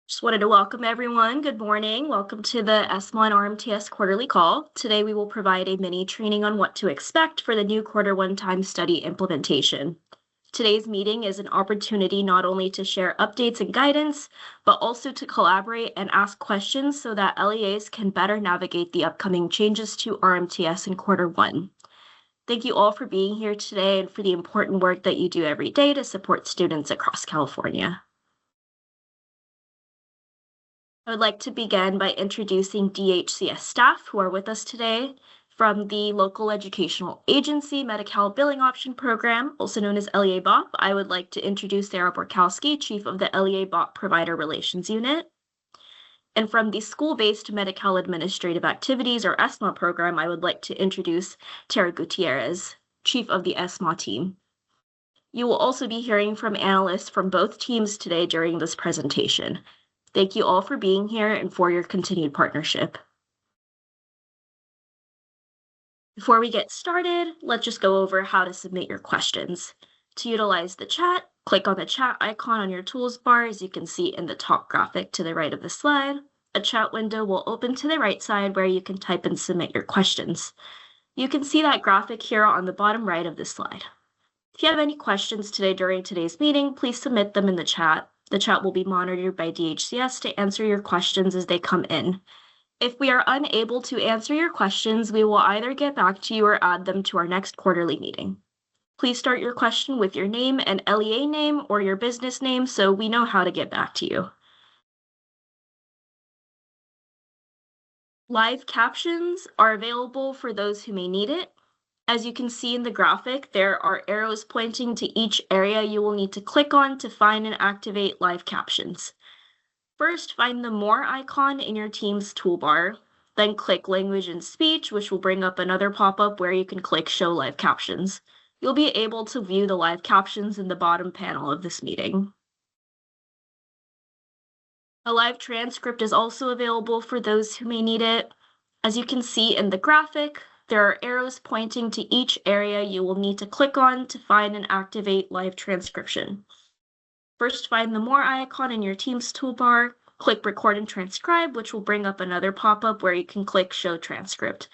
Just wanted to welcome everyone. Good morning. Welcome to the ESMA and RMTS quarterly call. Today we will provide a mini training on what to expect for the new quarter one time study implementation. Today's meeting is an opportunity not only to share updates and guidance, but also to collaborate and ask questions so that LEAs can better navigate the upcoming changes to RMTS in quarter one. Thank you all for being here today and for the important work that you do every day to support students across California. I would like to begin by introducing DHCS staff who are with us today. From the Local Educational Agency Medi-Cal Billing Option Program, also known as LEA BOP, I would like to introduce Sarah Borkowski, Chief of the LEA BOP Provider Relations Unit. And from the School-Based Medi-Cal Administrative Activities, or ESMA program, I would like to introduce Tara Gutierrez, Chief of the ESMA team. You will also be hearing from analysts from both teams today during this presentation. Thank you all for being here and for your continued partnership. Before we get started, let's just go over how to submit your questions. To utilize the chat, click on the chat icon on your tools bar, as you can see in the top graphic to the right of the slide. A chat window will open to the right side where you can type and submit your questions. You can see that graphic here on the bottom right of the slide. If you have any questions today during today's meeting, please submit them in the chat. The chat will be monitored by DHCS to answer your questions as they come in. If we are unable to answer your questions, we will either get back to you or add them to our next quarterly meeting. Please start your question with your name and LEA name or your business name so we know how to get back to you. Live captions are available for those who may need it. As you can see in the graphic, there are arrows pointing to each area you will need to click on to find and activate live captions. First, find the More icon in your Teams toolbar, then click Language and Speech, which will bring up another pop-up where you can click Show Live Captions. You'll be able to view the live captions in the bottom panel of this meeting. A live transcript is also available for those who may need it. As you can see in the graphic, there are arrows pointing to each area you will need to click on to find and activate live transcription. First, find the More icon in your Teams toolbar, click Record and Transcribe, which will bring up another pop-up where you can click Show Transcript.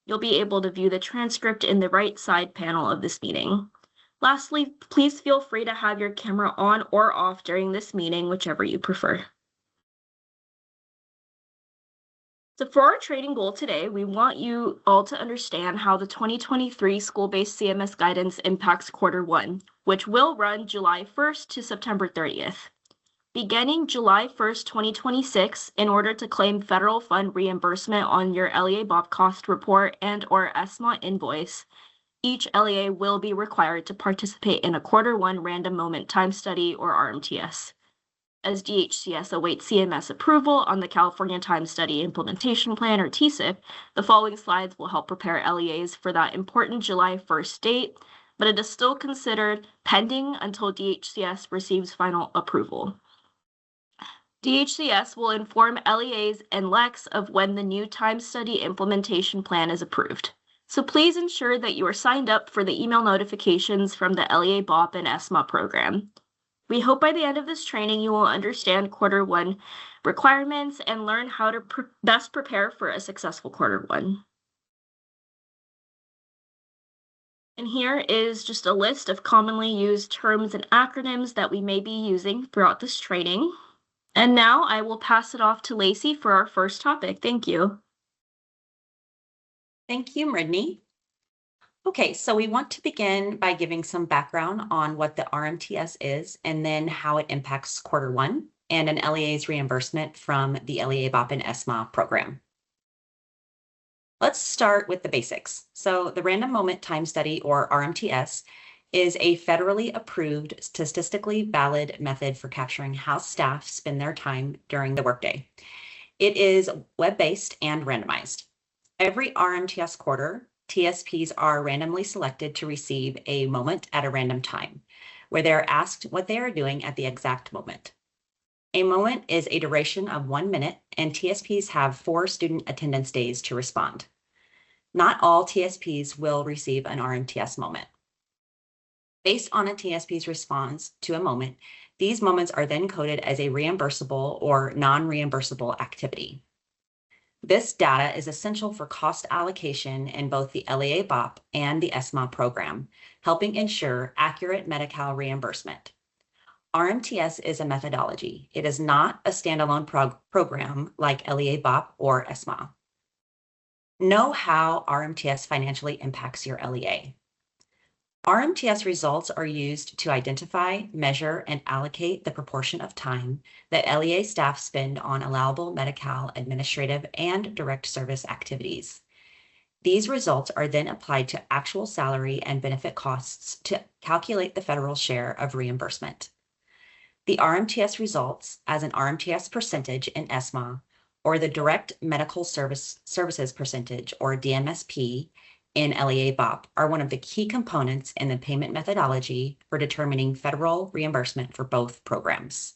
You'll be able to view the transcript in the right side panel of this meeting. Lastly, please feel free to have your camera on or off during this meeting, whichever you prefer. So for our training goal today, we want you all to understand how the 2023 school-based CMS guidance impacts quarter one, which will run July 1st to September 30th. Beginning July 1st, 2026, in order to claim federal fund reimbursement on your LEA BOP cost report and/or ESMA invoice, each LEA will be required to participate in a quarter one random moment time study, or RMTS. As DHCS awaits CMS approval on the California Time Study Implementation Plan, or TSIP, the following slides will help prepare LEAs for that important July 1st date, but it is still considered pending until DHCS receives final approval. DHCS will inform LEAs and LECs of when the new Time Study Implementation Plan is approved. So please ensure that you are signed up for the email notifications from the LEA BOP and ESMA program. We hope by the end of this training you will understand quarter one requirements and learn how to best prepare for a successful quarter one. And here is just a list of commonly used terms and acronyms that we may be using throughout this training. And now I will pass it off to Lacey for our first topic. Thank you. Thank you, Mridni. Okay, so we want to begin by giving some background on what the RMTS is and then how it impacts quarter one and an LEA's reimbursement from the LEA BOP and ESMA program. Let's start with the basics. So the Random Moment Time Study, or RMTS, is a federally approved, statistically valid method for capturing how staff spend their time during the workday. It is web-based and randomized. Every RMTS quarter, TSPs are randomly selected to receive a moment at a random time, where they are asked what they are doing at the exact moment. A moment is a duration of 1 minute, and TSPs have 4 student attendance days to respond. Not all TSPs will receive an RMTS moment. Based on a TSP's response to a moment, These moments are then coded as a reimbursable or non-reimbursable activity. This data is essential for cost allocation in both the LEA BOP and the ESMA program, helping ensure accurate Medi-Cal reimbursement. RMTS is a methodology. It is not a standalone program like LEA BOP or ESMA. Know how RMTS financially impacts your LEA. RMTS results are used to identify, measure, and allocate the proportion of time that LEA staff spend on allowable Medi-Cal administrative and direct service activities. These results are then applied to actual salary and benefit costs to calculate the federal share of reimbursement. The RMTS results as an RMTS percentage in ESMA, or the direct medical services percentage, or DMSP, in LEA BOP are one of the key components in the payment methodology for determining federal reimbursement for both programs.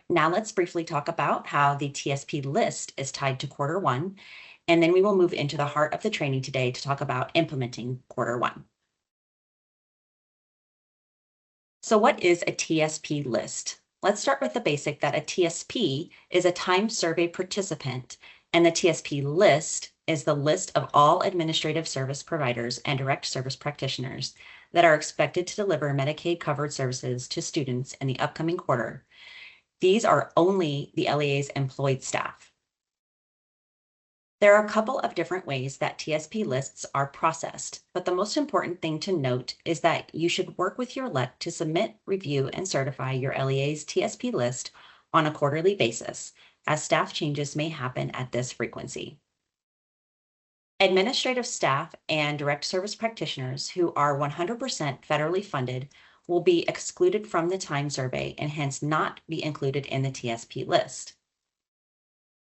Now let's briefly talk about how the TSP list is tied to quarter one, and then we will move into the heart of the training today to talk about implementing quarter one. So what is a TSP list? Let's start with the basic that a TSP is a time survey participant, and the TSP list is the list of all administrative service providers and direct service practitioners that are expected to deliver Medicaid covered services to students in the upcoming quarter. These are only the LEA's employed staff. There are a couple of different ways that TSP lists are processed, but the most important thing to note is that you should work with your LEC to submit, review, and certify your LEA's TSP list on a quarterly basis, as staff changes may happen at this frequency. Administrative staff and direct service practitioners who are 100% federally funded will be excluded from the time survey and hence not be included in the TSP list.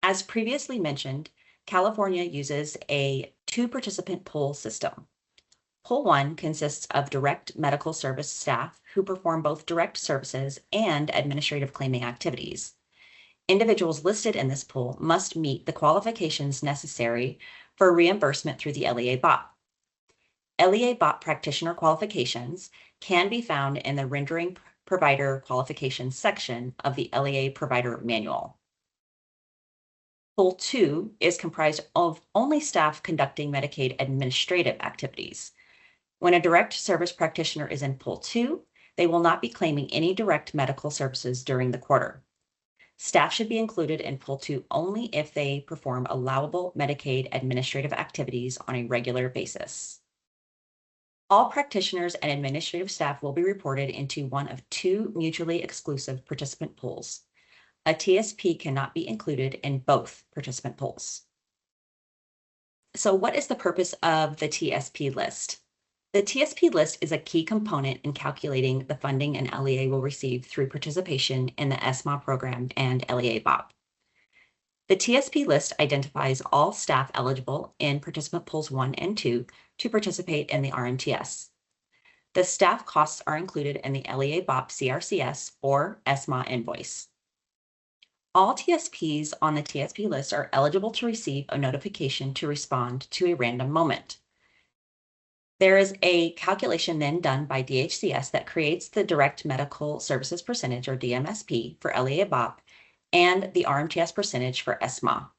As previously mentioned, California uses a 2-participant pool system. Pool 1 consists of direct medical service staff who perform both direct services and administrative claiming activities. Individuals listed in this pool must meet the qualifications necessary for reimbursement through the LEA BOP. LEA BOP practitioner qualifications can be found in the Rendering Provider Qualifications section of the LEA Provider Manual. Pool 2 is comprised of only staff conducting Medicaid administrative activities. When a direct service practitioner is in Pool 2, they will not be claiming any direct medical services during the quarter. Staff should be included in Pool 2 only if they perform allowable Medicaid administrative activities on a regular basis. All practitioners and administrative staff will be reported into one of 2 mutually exclusive participant pools. A TSP cannot be included in both participant pools. So what is the purpose of the TSP list? The TSP list is a key component in calculating the funding an LEA will receive through participation in the ESMA program and LEA BOP. The TSP list identifies all staff eligible in participant pools 1 and 2 to participate in the RMTS. The staff costs are included in the LEA BOP CRCS or ESMA invoice. All TSPs on the TSP list are eligible to receive a notification to respond to a random moment. There is a calculation then done by DHCS that creates the direct medical services percentage, or DMSP, for LEA BOP and the RMTS percentage for ESMA.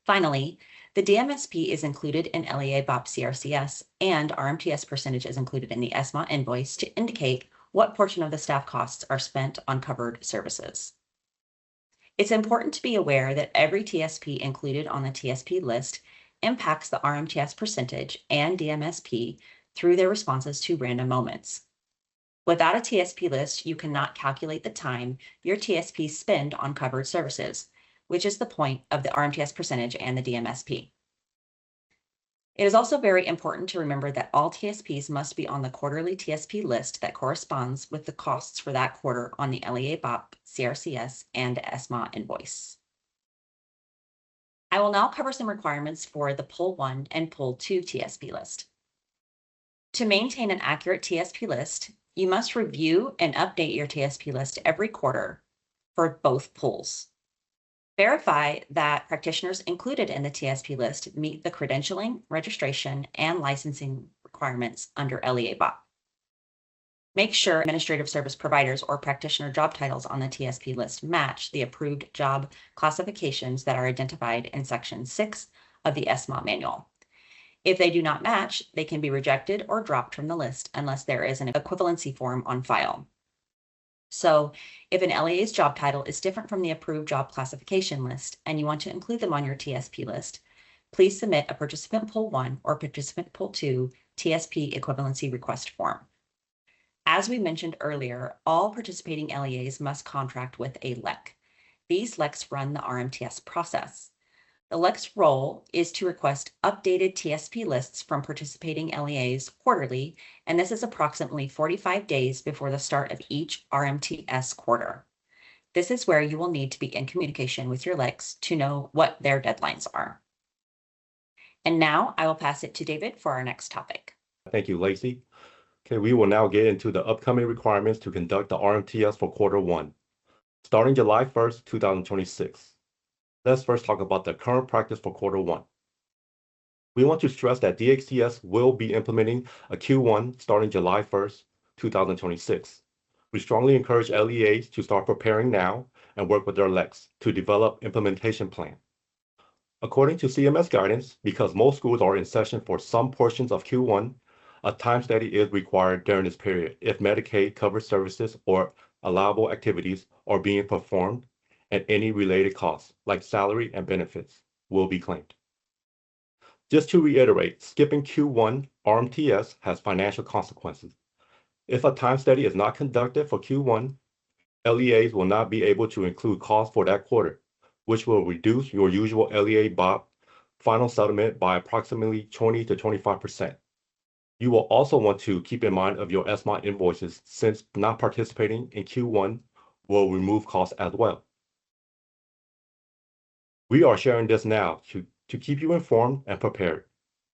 Finally, the DMSP is included in LEA BOP CRCS and RMTS percentage is included in the ESMA invoice to indicate what portion of the staff costs are spent on covered services. It's important to be aware that every TSP included on the TSP list impacts the RMTS percentage and DMSP through their responses to random moments. Without a TSP list, you cannot calculate the time your TSPs spend on covered services, which is the point of the RMTS percentage and the DMSP. It is also very important to remember that all TSPs must be on the quarterly TSP list that corresponds with the costs for that quarter on the LEA BOP, CRCS, and ESMA invoice. I will now cover some requirements for the Pool 1 and Pool 2 TSP list. To maintain an accurate TSP list, you must review and update your TSP list every quarter for both pools. Verify that practitioners included in the TSP list meet the credentialing, registration, and licensing requirements under LEA BOP. Make sure administrative service providers or practitioner job titles on the TSP list match the approved job classifications that are identified in Section 6 of the SMA manual. If they do not match, they can be rejected or dropped from the list unless there is an equivalency form on file. So if an LEA's job title is different from the approved job classification list and you want to include them on your TSP list, please submit a Participant Pool 1 or Participant Pool 2 TSP equivalency request form. As we mentioned earlier, all participating LEAs must contract with a LEC. These LECs run the RMTS process. The LEC's role is to request updated TSP lists from participating LEAs quarterly, and this is approximately 45 days before the start of each RMTS quarter. This is where you will need to be in communication with your LECs to know what their deadlines are. And now I will pass it to David for our next topic. Thank you, Lacey. Okay, we will now get into the upcoming requirements to conduct the RMTS for quarter one, starting July 1st, 2026. Let's first talk about the current practice for quarter one. We want to stress that DHCS will be implementing a Q1 starting July 1st, 2026. We strongly encourage LEAs to start preparing now and work with their LECs to develop implementation plan. According to CMS guidance, because most schools are in session for some portions of Q1, a time study is required during this period if Medicaid covered services or allowable activities are being performed and any related costs, like salary and benefits, will be claimed. Just to reiterate, skipping Q1 RMTS has financial consequences. If a time study is not conducted for Q1, LEAs will not be able to include costs for that quarter, which will reduce your usual LEA BOP final settlement by approximately 20 to 25%. You will also want to keep in mind of your SMA invoices, since not participating in Q1 will remove costs as well. We are sharing this now to keep you informed and prepared.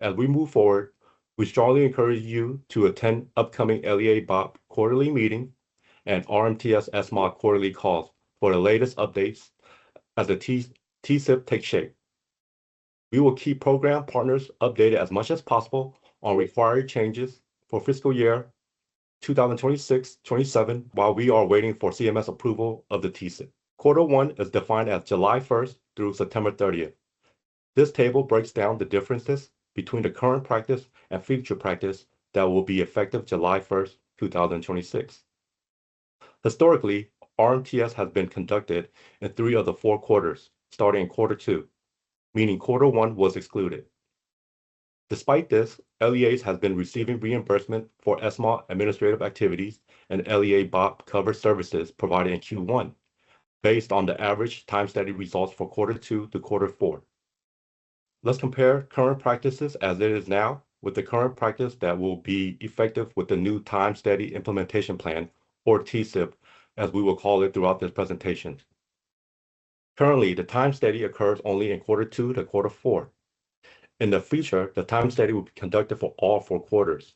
As we move forward, we strongly encourage you to attend upcoming LEA BOP quarterly meeting and RMTS SMA quarterly calls for the latest updates as the TSIP takes shape. We will keep program partners updated as much as possible on required changes for fiscal year 2026-27 while we are waiting for CMS approval of the TSIP. Quarter one is defined as July 1st through September 30th. This table breaks down the differences between the current practice and future practice that will be effective July 1st, 2026. Historically, RMTS has been conducted in 3 of the 4 quarters, starting in quarter 2, meaning quarter 1 was excluded. Despite this, LEAs has been receiving reimbursement for SMA administrative activities and LEA BOP covered services provided in Q1, based on the average time study results for quarter 2 to quarter 4. Let's compare current practices as it is now with the current practice that will be effective with the new time study implementation plan, or TSIP, as we will call it throughout this presentation. Currently, the time study occurs only in quarter 2 to quarter 4. In the future, the time study will be conducted for all 4 quarters.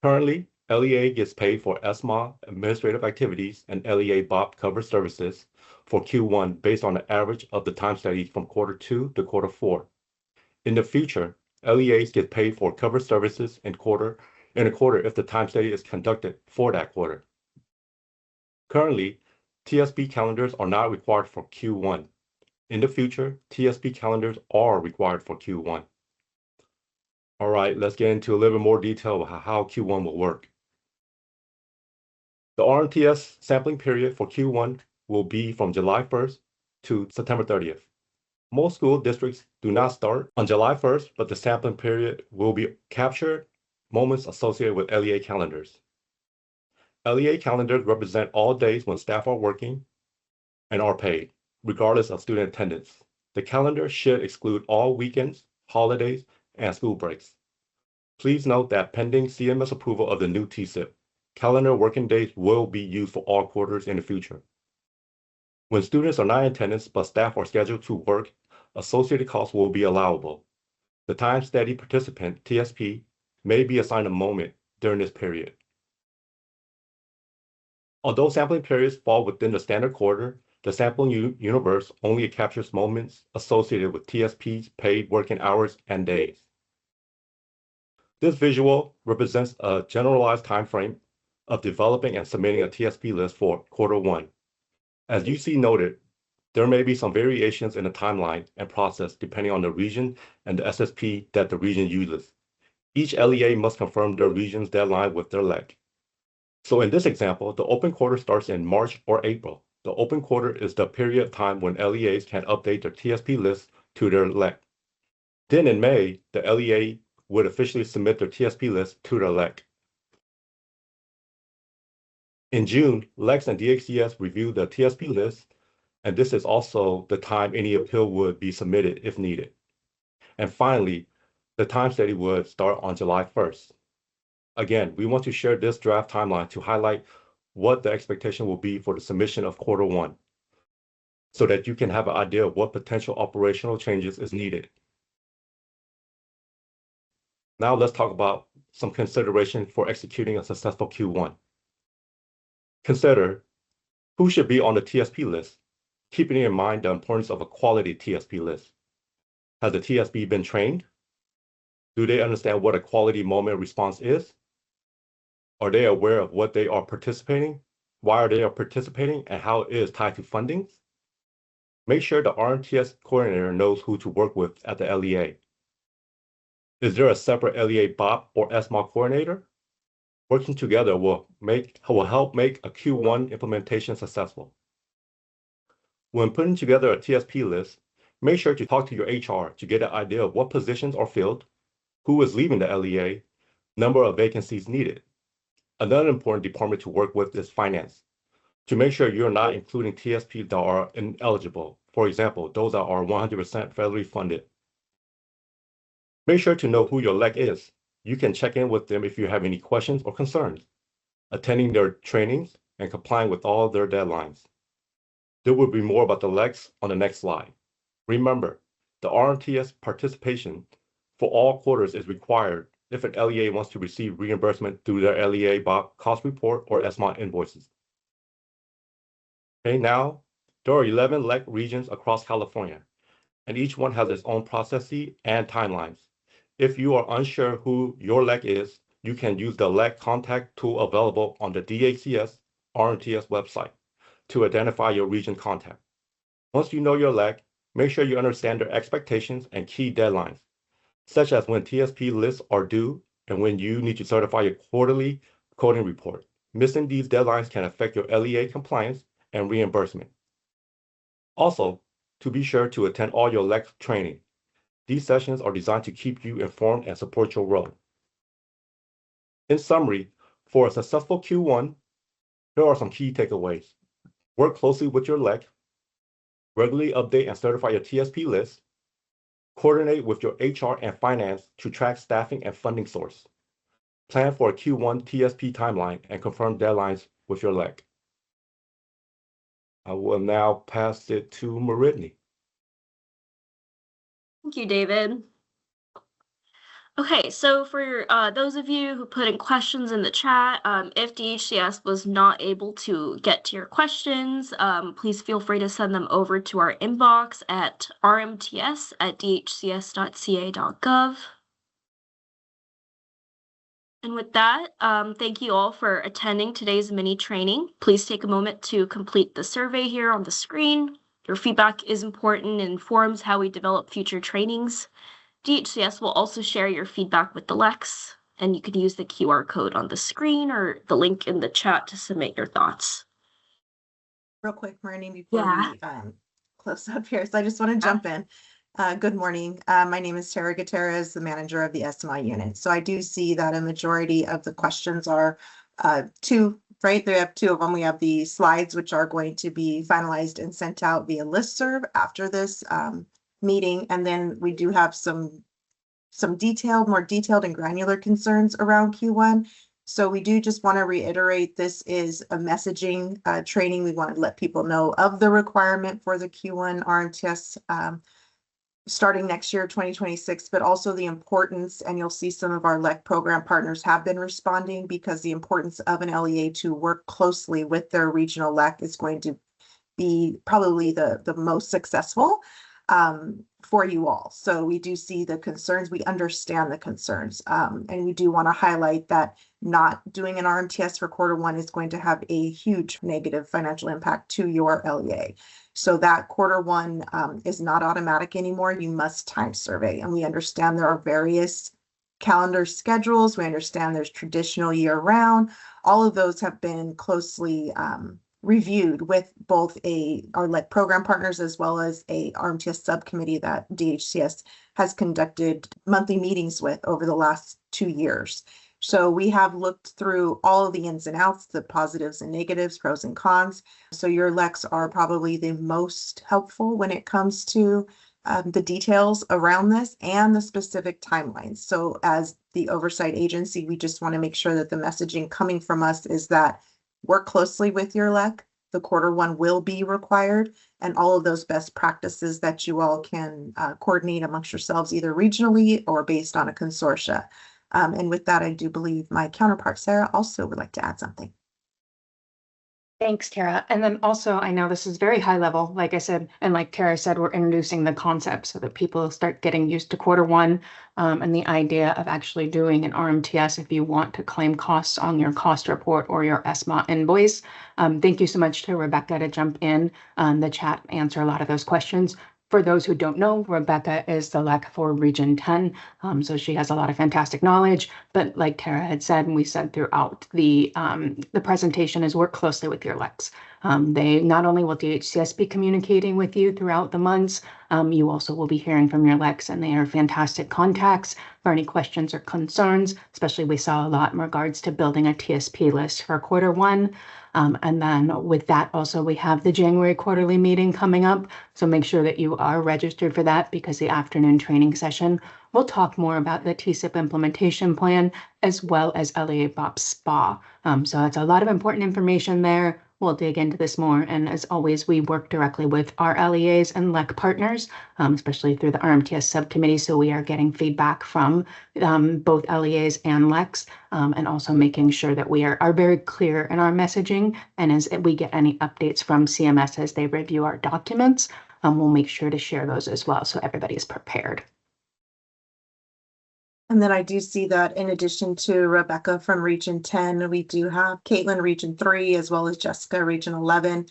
Currently, LEA gets paid for SMA administrative activities and LEA BOP covered services for Q1 based on the average of the time studies from quarter 2 to quarter 4. In the future, LEAs get paid for covered services in a quarter if the time study is conducted for that quarter. Currently, TSP calendars are not required for Q1. In the future, TSP calendars are required for Q1. All right, let's get into a little bit more detail about how Q1 will work. The RMTS sampling period for Q1 will be from July 1st to September 30th. Most school districts do not start on July 1st, but the sampling period will be captured moments associated with LEA calendars. LEA calendars represent all days when staff are working and are paid, regardless of student attendance. The calendar should exclude all weekends, holidays, and school breaks. Please note that pending CMS approval of the new TSIP, calendar working days will be used for all quarters in the future. When students are not in attendance but staff are scheduled to work, associated costs will be allowable. The time study participant, TSP, may be assigned a moment during this period. Although sampling periods fall within the standard quarter, the sampling universe only captures moments associated with TSP's paid working hours and days. This visual represents a generalized time frame of developing and submitting a TSP list for quarter one. As you see noted, there may be some variations in the timeline and process depending on the region and the SSP that the region uses. Each LEA must confirm their region's deadline with their LEC. So in this example, the open quarter starts in March or April. The open quarter is the period of time when LEAs can update their TSP list to their LEC. Then in May, the LEA would officially submit their TSP list to their LEC. In June, LECs and DHCS review the TSP list, and this is also the time any appeal would be submitted if needed. And finally, the time study would start on July 1st. Again, we want to share this draft timeline to highlight what the expectation will be for the submission of quarter one, so that you can have an idea of what potential operational changes is needed. Now let's talk about some consideration for executing a successful Q1. Consider who should be on the TSP list, keeping in mind the importance of a quality TSP list. Has the TSP been trained? Do they understand what a quality moment response is? Are they aware of what they are participating? Why are they participating and how it is tied to fundings? Make sure the RMTS coordinator knows who to work with at the LEA. Is there a separate LEA BOP or SMOC coordinator? Working together will help make a Q1 implementation successful. When putting together a TSP list, make sure to talk to your HR to get an idea of what positions are filled, who is leaving the LEA, number of vacancies needed. Another important department to work with is finance, to make sure you're not including TSP that are ineligible. For example, those that are 100% federally funded. Make sure to know who your LEC is. You can check in with them if you have any questions or concerns, attending their trainings and complying with all their deadlines. There will be more about the LECs on the next slide. Remember, the RMTS participation for all quarters is required if an LEA wants to receive reimbursement through their LEA BOP cost report or SMOC invoices. Okay, now there are 11 LEC regions across California, and each one has its own processes and timelines. If you are unsure who your LEC is, you can use the LEC contact tool available on the DHCS RMTS website to identify your region contact. Once you know your LEC, make sure you understand their expectations and key deadlines, such as when TSP lists are due and when you need to certify your quarterly coding report. Missing these deadlines can affect your LEA compliance and reimbursement. Also, to be sure to attend all your LEC training. These sessions are designed to keep you informed and support your role. In summary, for a successful Q1, here are some key takeaways. Work closely with your LEC, regularly update and certify your TSP list, coordinate with your HR and finance to track staffing and funding source, plan for a Q1 TSP timeline and confirm deadlines with your LEC. I will now pass it to Maritney. Thank you, David. Okay, so for those of you who put in questions in the chat, if DHCS was not able to get to your questions, please feel free to send them over to our inbox at rmts@dhcs.ca.gov. And with that, thank you all for attending today's mini training. Please take a moment to complete the survey here on the screen. Your feedback is important and informs how we develop future trainings. DHCS will also share your feedback with the LECs, and you can use the QR code on the screen or the link in the chat to submit your thoughts. Real quick, Marini, before we close up here, so I just want to jump in. Good morning. My name is Tara Gutierrez, the manager of the SMI unit. So I do see that a majority of the questions are two, right? They have two of them. We have the slides, which are going to be finalized and sent out via listserv after this meeting. And then we do have some more detailed and granular concerns around Q1. So we do just want to reiterate, this is a messaging training. We want to let people know of the requirement for the Q1 RMTS starting next year, 2026, but also the importance, and you'll see some of our LEC program partners have been responding, because the importance of an LEA to work closely with their regional LEC is going to be probably the most successful. for you all. So we do see the concerns, we understand the concerns, and we do want to highlight that not doing an RMTS for Q1 is going to have a huge negative financial impact to your LEA. So that Q1 is not automatic anymore. You must time survey, and we understand there are various calendar schedules. We understand there's traditional year round. All of those have been closely reviewed with both our LEC program partners as well as a RMTS subcommittee that DHCS has conducted monthly meetings with over the last 2 years. So we have looked through all of the ins and outs, the positives and negatives, pros and cons. So your LECs are probably the most helpful when it comes to the details around this and the specific timelines. So as the oversight agency, we just want to make sure that the messaging coming from us is that work closely with your LEC. The Q1 will be required, and all of those best practices that you all can coordinate amongst yourselves, either regionally or based on a consortia. And with that, I do believe my counterpart, Sarah, also would like to add something. Thanks, Tara. And then also, I know this is very high level, like I said, and like Tara said, we're introducing the concept so that people start getting used to Q1 and the idea of actually doing an RMTS if you want to claim costs on your cost report or your ESMA invoice. Thank you so much to Rebecca to jump in the chat, answer a lot of those questions. For those who don't know, Rebecca is the LEC for Region 10, so she has a lot of fantastic knowledge. But like Tara had said, and we said throughout the presentation, is work closely with your LECs. They not only will DHCS be communicating with you throughout the months, you also will be hearing from your LECs, and they are fantastic contacts for any questions or concerns. Especially, we saw a lot in regards to building a TSP list for Q1. And then with that, also, we have the January quarterly meeting coming up. So make sure that you are registered for that, because the afternoon training session will talk more about the TSIP implementation plan as well as LEA BOP SPA. So that's a lot of important information there. We'll dig into this more. And as always, we work directly with our LEAs and LEC partners, especially through the RMTS subcommittee. So we are getting feedback from both LEAs and LECs, and also making sure that we are very clear in our messaging. And as we get any updates from CMS as they review our documents, we'll make sure to share those as well, so everybody is prepared. And then I do see that in addition to Rebecca from Region 10, we do have Caitlin Region 3, as well as Jessica Region 11,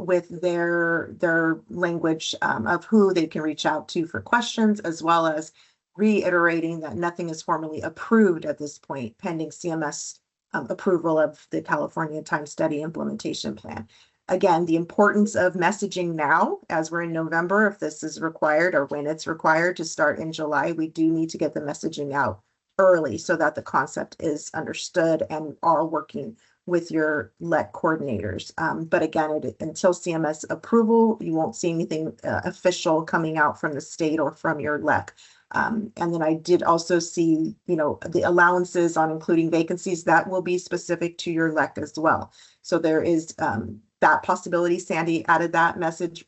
with their language of who they can reach out to for questions, as well as reiterating that nothing is formally approved at this point, pending CMS approval of the California Time Study Implementation Plan. Again, the importance of messaging now, as we're in November, if this is required or when it's required to start in July, we do need to get the messaging out early so that the concept is understood and are working with your LEC coordinators. But again, until CMS approval, you won't see anything official coming out from the state or from your LEC. And then I did also see, the allowances on including vacancies that will be specific to your LEC as well. So there is that possibility. Sandy added that message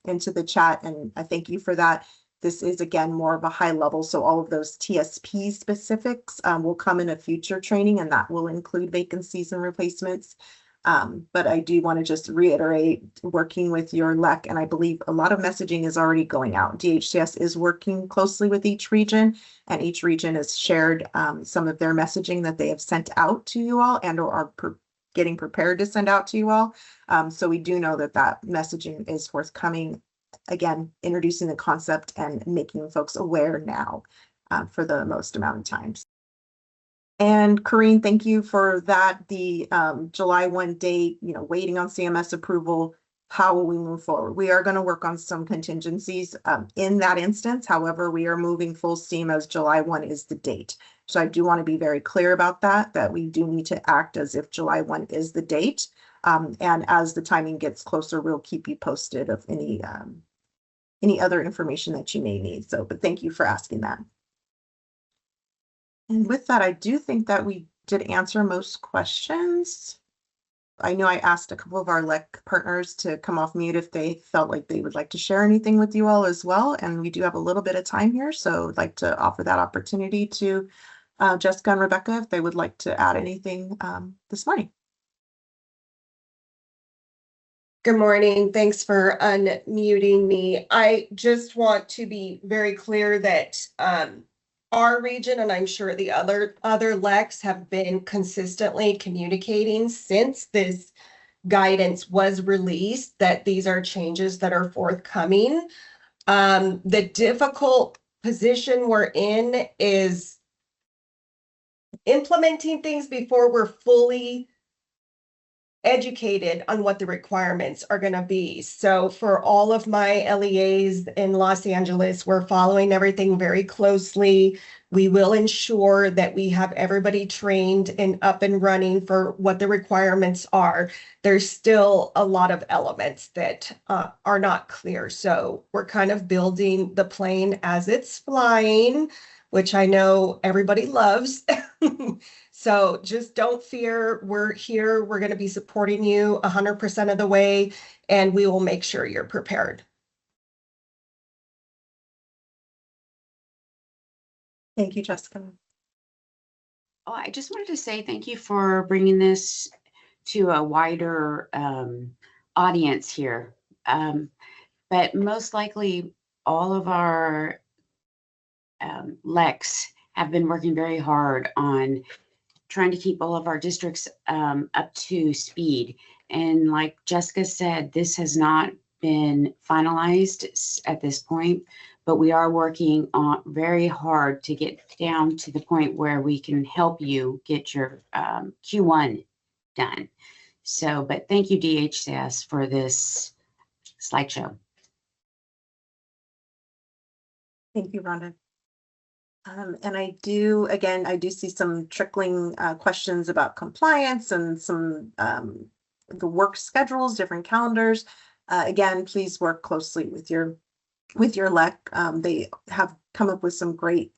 into the chat, and I thank you for that. This is, again, more of a high level. So all of those TSP specifics will come in a future training, and that will include vacancies and replacements. But I do want to just reiterate, working with your LEC, and I believe a lot of messaging is already going out. DHCS is working closely with each region, and each region has shared some of their messaging that they have sent out to you all and or are getting prepared to send out to you all. So we do know that messaging is forthcoming. Again, introducing the concept and making folks aware now for the most amount of times. And Corrine, thank you for that. The July 1 date, waiting on CMS approval. How will we move forward? We are going to work on some contingencies in that instance. However, we are moving full steam as July 1 is the date. So I do want to be very clear about that we do need to act as if July 1 is the date. And as the timing gets closer, we'll keep you posted of any other information that you may need. So, but thank you for asking that. And with that, I do think that we did answer most questions. I know I asked a couple of our LEC partners to come off mute if they felt like they would like to share anything with you all as well. And we do have a little bit of time here, so I'd like to offer that opportunity to Jessica and Rebecca if they would like to add anything this morning. Good morning. Thanks for unmuting me. I just want to be very clear that our region, and I'm sure the other LECs, have been consistently communicating since this guidance was released that these are changes that are forthcoming. The difficult position we're in is implementing things before we're fully educated on what the requirements are going to be. So for all of my LEAs in Los Angeles, we're following everything very closely. We will ensure that we have everybody trained and up and running for what the requirements are. There's still a lot of elements that are not clear. So we're kind of building the plane as it's flying, which I know everybody loves. So just don't fear. We're here. We're going to be supporting you 100% of the way, and we will make sure you're prepared. Thank you, Jessica. Oh, I just wanted to say thank you for bringing this to a wider audience here. But most likely, all of our LECs have been working very hard on trying to keep all of our districts up to speed. And like Jessica said, this has not been finalized at this point, but we are working on very hard to get down to the point where we can help you get your Q1 done. So, but thank you, DHS, for this slideshow. Thank you, Rhonda. And I do see some trickling questions about compliance and some the work schedules, different calendars. Again, please work closely with your LEC. They have come up with some great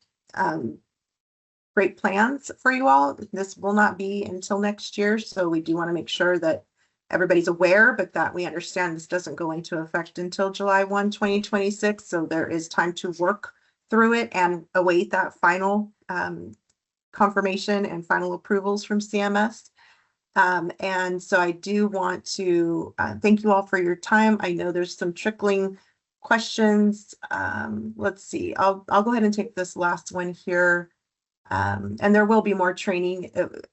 plans for you all. This will not be until next year, so we do want to make sure that everybody's aware, but that we understand this doesn't go into effect until July 1, 2026. So there is time to work through it and await that final confirmation and final approvals from CMS. And so I do want to thank you all for your time. I know there's some trickling questions. Let's see, I'll go ahead and take this last one here. And there will be more training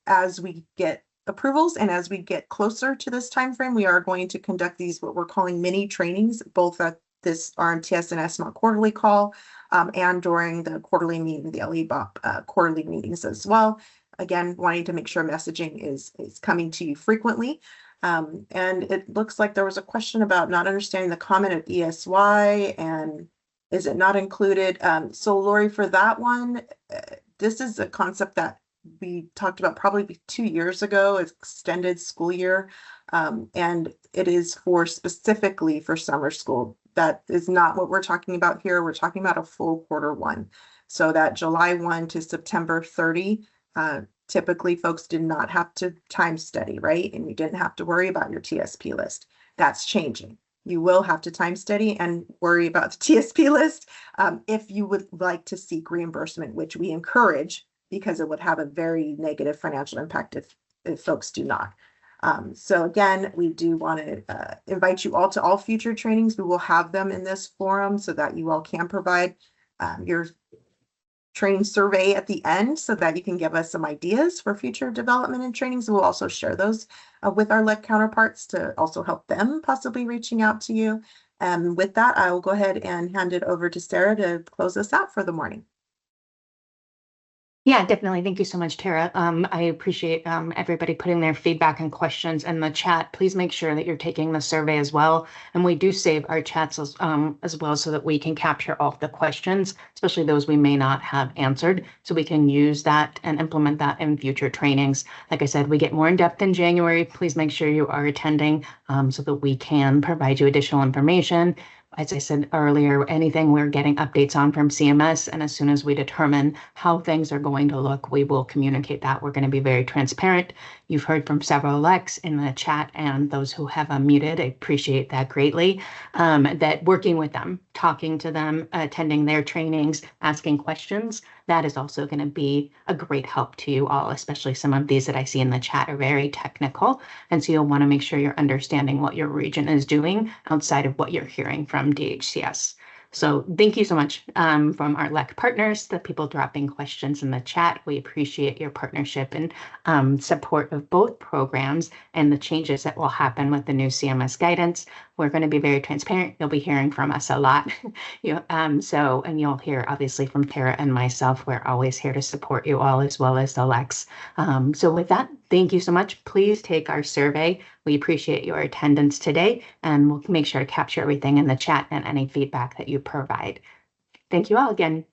as we get approvals and as we get closer to this time frame. We are going to conduct these what we're calling mini trainings, both at this RMTS and SMOC quarterly call and during the quarterly meeting, the LEBOP quarterly meetings as well. Again, wanting to make sure messaging is coming to you frequently. And it looks like there was a question about not understanding the comment of ESY and is it not included? So Lori, for that one, this is a concept that we talked about probably 2 years ago, extended school year. And it is specifically for summer school. That is not what we're talking about here. We're talking about a full quarter one. So that July 1 to September 30, typically folks did not have to time study, right? And you didn't have to worry about your TSP list. That's changing. You will have to time study and worry about the TSP list if you would like to seek reimbursement, which we encourage because it would have a very negative financial impact if folks do not. So again, we do want to invite you all to all future trainings. We will have them in this forum so that you all can provide your training survey at the end so that you can give us some ideas for future development and trainings. We'll also share those with our LEC counterparts to also help them possibly reaching out to you. And with that, I will go ahead and hand it over to Sarah to close us out for the morning. Yeah, definitely. Thank you so much, Tara. I appreciate everybody putting their feedback and questions in the chat. Please make sure that you're taking the survey as well. And we do save our chats as well so that we can capture all of the questions, especially those we may not have answered. So we can use that and implement that in future trainings. Like I said, we get more in depth in January. Please make sure you are attending so that we can provide you additional information. As I said earlier, anything we're getting updates on from CMS, and as soon as we determine how things are going to look, we will communicate that. We're going to be very transparent. You've heard from several LECs in the chat and those who have unmuted. I appreciate that greatly, that working with them talking to them, attending their trainings, asking questions, that is also going to be a great help to you all, especially some of these that I see in the chat are very technical. And so you'll want to make sure you're understanding what your region is doing outside of what you're hearing from DHCS. So thank you so much from our LEC partners, the people dropping questions in the chat. We appreciate your partnership and support of both programs and the changes that will happen with the new CMS guidance. We're going to be very transparent. You'll be hearing from us a lot. And you'll hear obviously from Tara and myself. We're always here to support you all as well as the LECs. So with that, thank you so much. Please take our survey. We appreciate your attendance today, and we'll make sure to capture everything in the chat and any feedback that you provide. Thank you all again.